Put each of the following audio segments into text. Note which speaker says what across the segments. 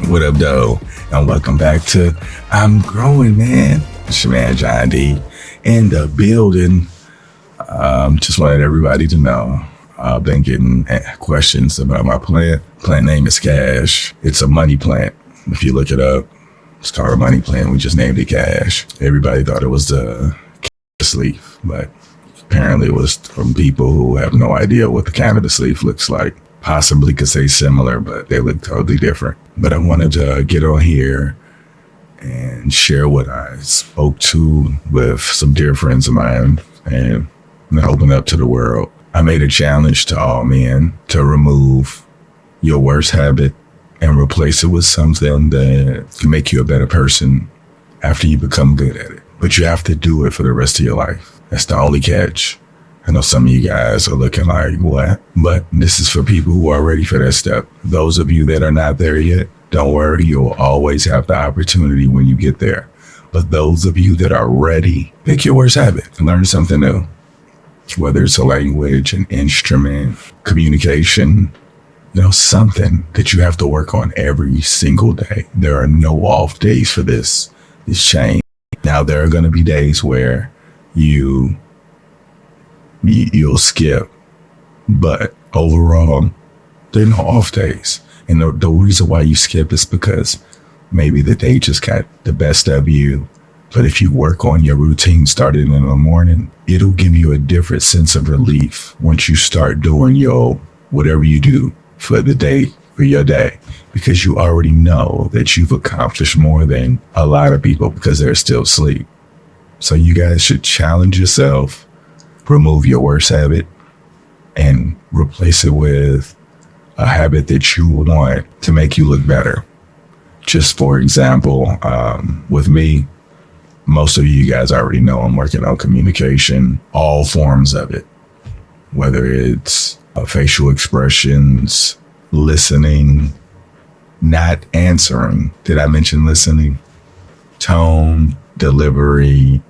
Speaker 1: What up, though? And welcome back to I'm growNman. It's your man, John D. In the building. Just wanted everybody to know I've been getting questions about my plant. Plant name is Cash. It's a money plant. If you look it up, it's called a money plant. We just named it Cash. Everybody thought it was the cannabis leaf, but apparently it was from people who have no idea what the cannabis leaf looks like. Possibly could say similar, but they look totally different. But I wanted to get on here and share what I spoke to with some dear friends of mine and open up to the world. I made a challenge to all men to remove your worst habit and replace it with something that can make you a better person after you become good at it. But you have to do it for the rest of your life. That's the only catch. I know some of you guys are looking like, what? But this is for people who are ready for that step. Those of you that are not there yet, don't worry, you'll always have the opportunity when you get there. But those of you that are ready, pick your worst habit and learn something new. Whether it's a language, an instrument, communication, something that you have to work on every single day. There are no off days for this change. Now, there are going to be days where you'll skip, but overall, there are no off days. And the reason why you skip is because maybe the day just got the best of you. But if you work on your routine starting in the morning, it'll give you a different sense of relief once you start doing your whatever you do for the day, for your day, because you already know that you've accomplished more than a lot of people because they're still asleep. So you guys should challenge yourself, remove your worst habit and replace it with a habit that you want to make you look better. Just for example, with me, most of you guys already know I'm working on communication, all forms of it, whether it's facial expressions, listening, not answering. Did I mention listening? Tone, delivery,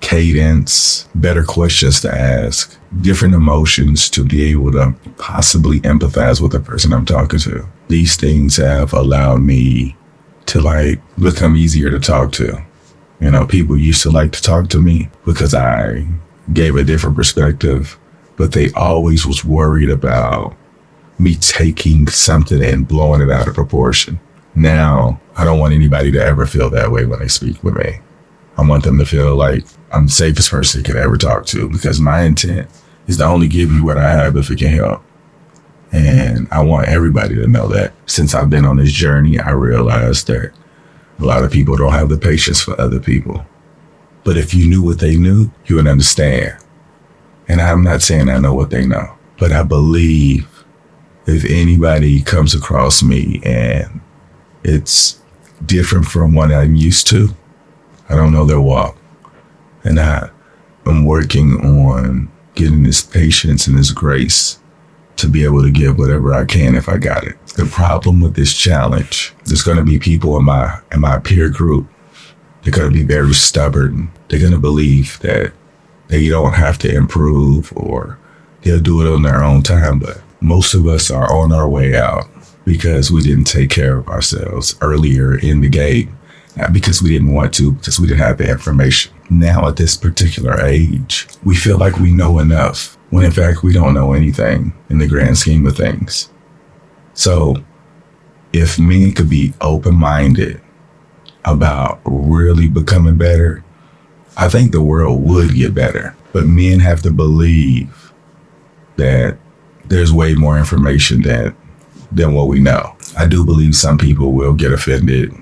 Speaker 1: cadence, better questions to ask, different emotions to be able to possibly empathize with the person I'm talking to. These things have allowed me to become easier to talk to. People used to like to talk to me because I gave a different perspective, but they always was worried about me taking something and blowing it out of proportion. Now, I don't want anybody to ever feel that way when they speak with me. I want them to feel like I'm the safest person they could ever talk to because my intent is to only give you what I have if it can help. And I want everybody to know that. Since I've been on this journey, I realized that a lot of people don't have the patience for other people. But if you knew what they knew, you would understand. And I'm not saying I know what they know, but I believe if anybody comes across me and it's different from what I'm used to, I don't know their walk. And I'm working on getting this patience and this grace to be able to give whatever I can if I got it. The problem with this challenge, there's going to be people in my peer group. They're going to be very stubborn. They're going to believe that they don't have to improve or they'll do it on their own time. But most of us are on our way out because we didn't take care of ourselves earlier in the game. Not because we didn't want to, because we didn't have the information. Now at this particular age, we feel like we know enough, when in fact we don't know anything in the grand scheme of things. So if men could be open-minded about really becoming better, I think the world would get better. But men have to believe that there's way more information than what we know. I do believe some people will get offended,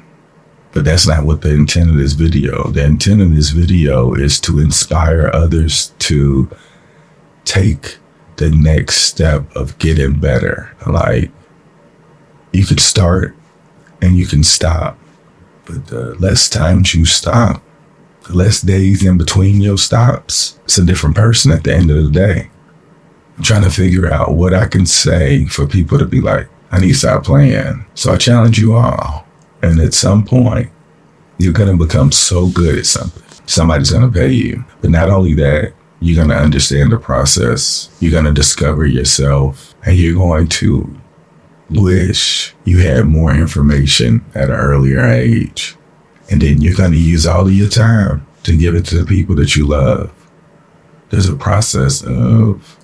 Speaker 1: but that's not what the intent of this video. The intent of this video is to inspire others to take the next step of getting better. You could start and you can stop, but the less times you stop, the less days in between your stops, it's a different person at the end of the day. I'm trying to figure out what I can say for people to be like, I need to stop playing. So I challenge you all. And at some point, you're going to become so good at something. Somebody's going to pay you. But not only that, you're going to understand the process. You're going to discover yourself. And you're going to wish you had more information at an earlier age. And then you're going to use all of your time to give it to the people that you love. There's a process of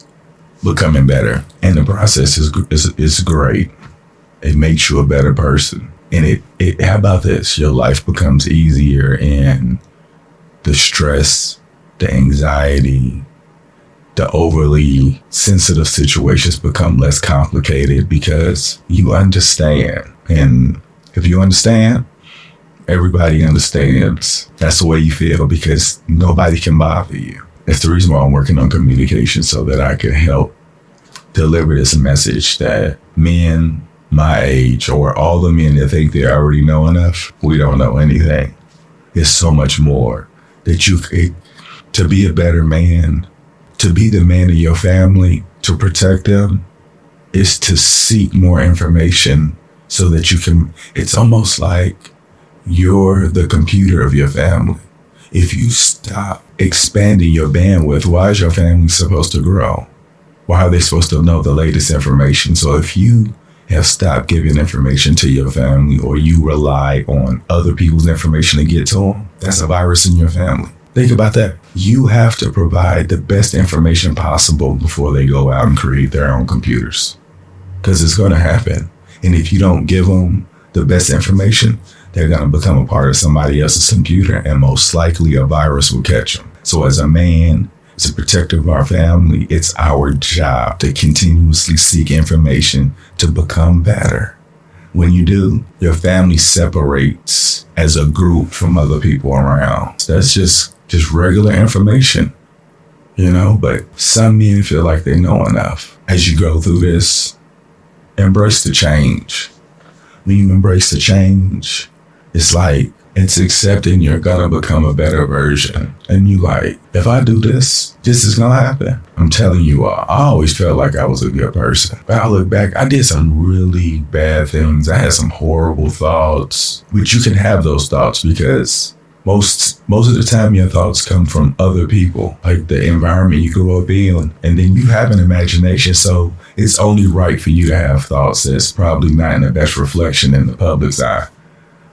Speaker 1: becoming better. And the process is great. It makes you a better person. And how about this? Your life becomes easier, and the stress, the anxiety, the overly sensitive situations become less complicated because you understand. And if you understand, everybody understands. That's the way you feel, because nobody can bother you. That's the reason why I'm working on communication, so that I can help deliver this message that men my age, or all the men that think they already know enough, we don't know anything. There's so much more that to be a better man, to be the man of your family, to protect them, is to seek more information so that you can. It's almost like you're the computer of your family. If you stop expanding your bandwidth, why is your family supposed to grow? Why are they supposed to know the latest information? So if you have stopped giving information to your family, or you rely on other people's information to get to them, that's a virus in your family. Think about that. You have to provide the best information possible before they go out and create their own computers, because it's going to happen. And if you don't give them the best information, they're going to become a part of somebody else's computer, and most likely a virus will catch them. So as a man, as a protector of our family, it's our job to continuously seek information to become better. When you do, your family separates as a group from other people around. That's just regular information, but some men feel like they know enough. As you go through this, embrace the change. When you embrace the change, it's accepting you're gonna become a better version. And you if I do this is gonna happen. I'm telling you, I always felt like I was a good person. But I look back, I did some really bad things. I had some horrible thoughts, which you can have those thoughts because most of the time your thoughts come from other people, like the environment you grew up in, and then you have an imagination. So it's only right for you to have thoughts that's probably not in the best reflection in the public's eye.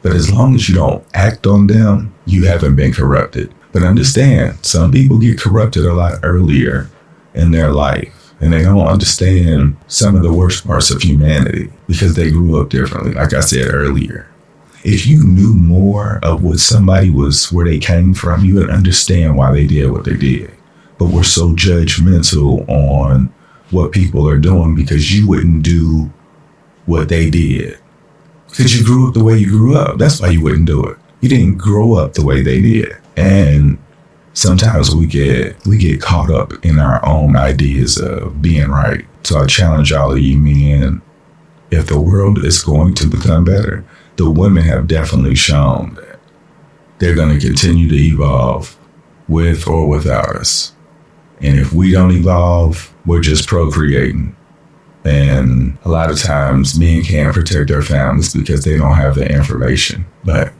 Speaker 1: But as long as you don't act on them, you haven't been corrupted. But understand, some people get corrupted a lot earlier in their life, and they don't understand some of the worst parts of humanity because they grew up differently. Like I said earlier, if you knew more of what somebody was, where they came from, you would understand why they did what they did. But we're so judgmental on what people are doing because you wouldn't do what they did. Because you grew up the way you grew up. That's why you wouldn't do it. You didn't grow up the way they did. And sometimes we get caught up in our own ideas of being right. So I challenge all of you men, if the world is going to become better, the women have definitely shown that they're going to continue to evolve with or without us. And if we don't evolve, we're just procreating. And a lot of times men can't protect their families because they don't have the information. But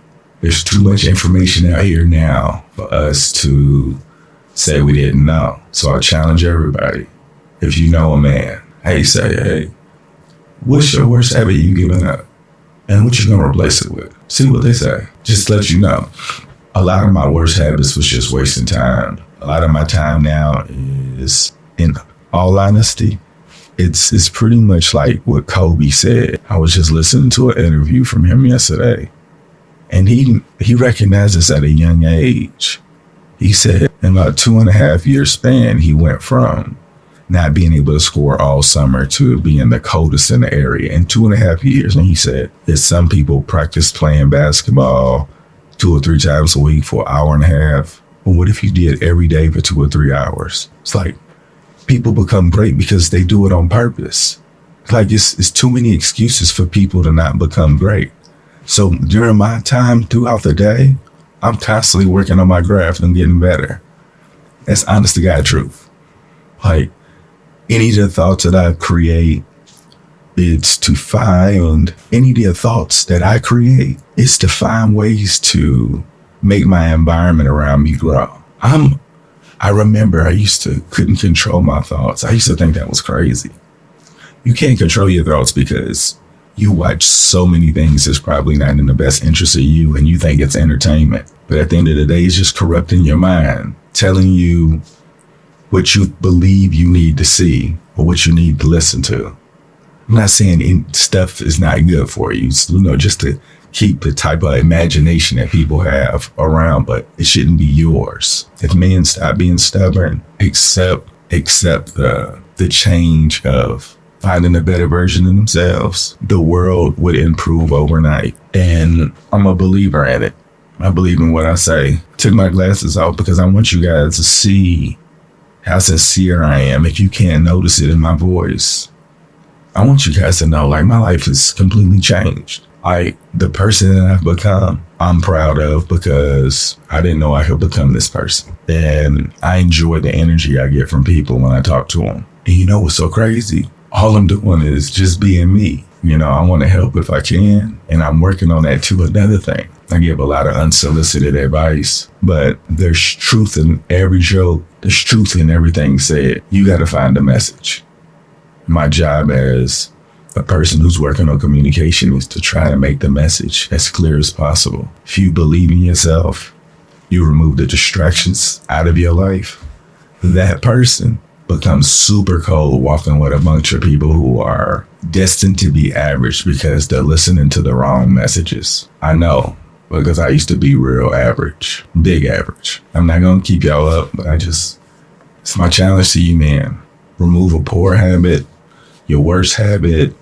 Speaker 1: there's too much information out here now for us to say we didn't know. So I challenge everybody. If you know a man, hey, what's your worst habit you giving up? And what you gonna replace it with? See what they say. Just let you know. A lot of my worst habits was just wasting time. A lot of my time now is, in all honesty, it's pretty much like what Kobe said. I was just listening to an interview from him yesterday, and he recognized this at a young age. He said in about 2.5 year span, he went from not being able to score all summer to being the coldest in the area in 2.5 years. And he said that some people practice playing basketball 2 or 3 times a week for an hour and a half. But what if you did every day for 2 or 3 hours? It's like people become great because they do it on purpose. It's too many excuses for people to not become great. So during my time throughout the day, I'm constantly working on my craft and getting better. That's honest to God truth. Any of the thoughts that I create, it's to find any of the thoughts that I create, it's to find ways to make my environment around me grow. I remember I couldn't control my thoughts. I used to think that was crazy. You can't control your thoughts because You watch so many things that's probably not in the best interest of you, and you think it's entertainment. But at the end of the day, it's just corrupting your mind, telling you what you believe you need to see or what you need to listen to. I'm not saying stuff is not good for you, just to keep the type of imagination that people have around, but it shouldn't be yours. If men stop being stubborn, accept the change of finding a better version of themselves, the world would improve overnight. And I'm a believer in it. I believe in what I say. Took my glasses off because I want you guys to see how sincere I am. If you can't notice it in my voice, I want you guys to know, like, my life is completely changed. Like, the person that I've become, I'm proud of, because I didn't know I could become this person. And I enjoy the energy I get from people when I talk to them. And you know what's so crazy? All I'm doing is just being me. I want to help if I can. And I'm working on that too. Another thing, I give a lot of unsolicited advice, but there's truth in every joke. There's truth in everything said. You got to find a message. My job as a person who's working on communication is to try to make the message as clear as possible. If you believe in yourself, you remove the distractions out of your life, that person becomes super cold walking with a bunch of people who are destined to be average because they're listening to the wrong messages. I know, because I used to be real average, big average. I'm not going to keep y'all up, but it's my challenge to you, man. Remove a poor habit, your worst habit.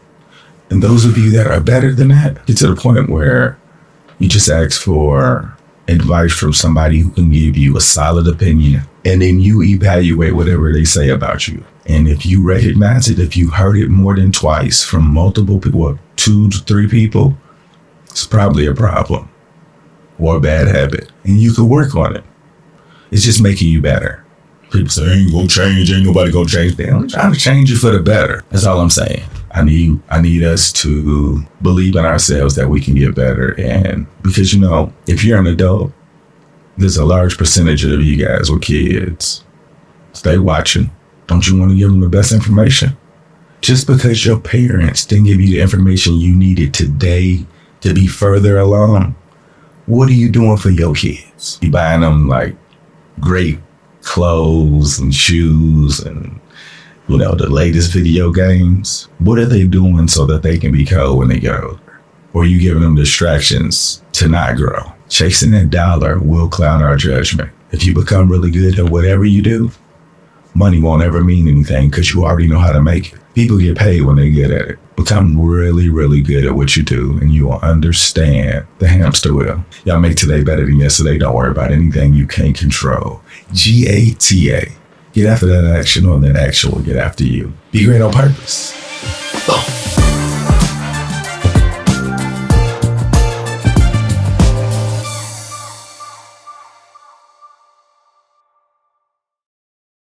Speaker 1: And those of you that are better than that, get to the point where you just ask for advice from somebody who can give you a solid opinion. And then you evaluate whatever they say about you. And if you recognize it, if you heard it more than twice from multiple people, 2 to 3 people, it's probably a problem or a bad habit. And you can work on it. It's just making you better. People say, ain't gonna change, ain't nobody gonna change. I'm trying to change it for the better. That's all I'm saying. I need us to believe in ourselves that we can get better. And because, if you're an adult, there's a large percentage of you guys with kids. Stay watching. Don't you want to give them the best information? Just because your parents didn't give you the information you needed today to be further along, what are you doing for your kids? You buying them like great clothes and shoes and the latest video games. What are they doing so that they can be cold when they get older? Or are you giving them distractions to not grow? Chasing that dollar will cloud our judgment. If you become really good at whatever you do, money won't ever mean anything because you already know how to make it. People get paid when they get at it. Become really, really good at what you do, and you will understand the hamster wheel. Y'all make today better than yesterday. Don't worry about anything you can't control. GATA. Get after that action, or that action will get after you. Be great on purpose. Boom.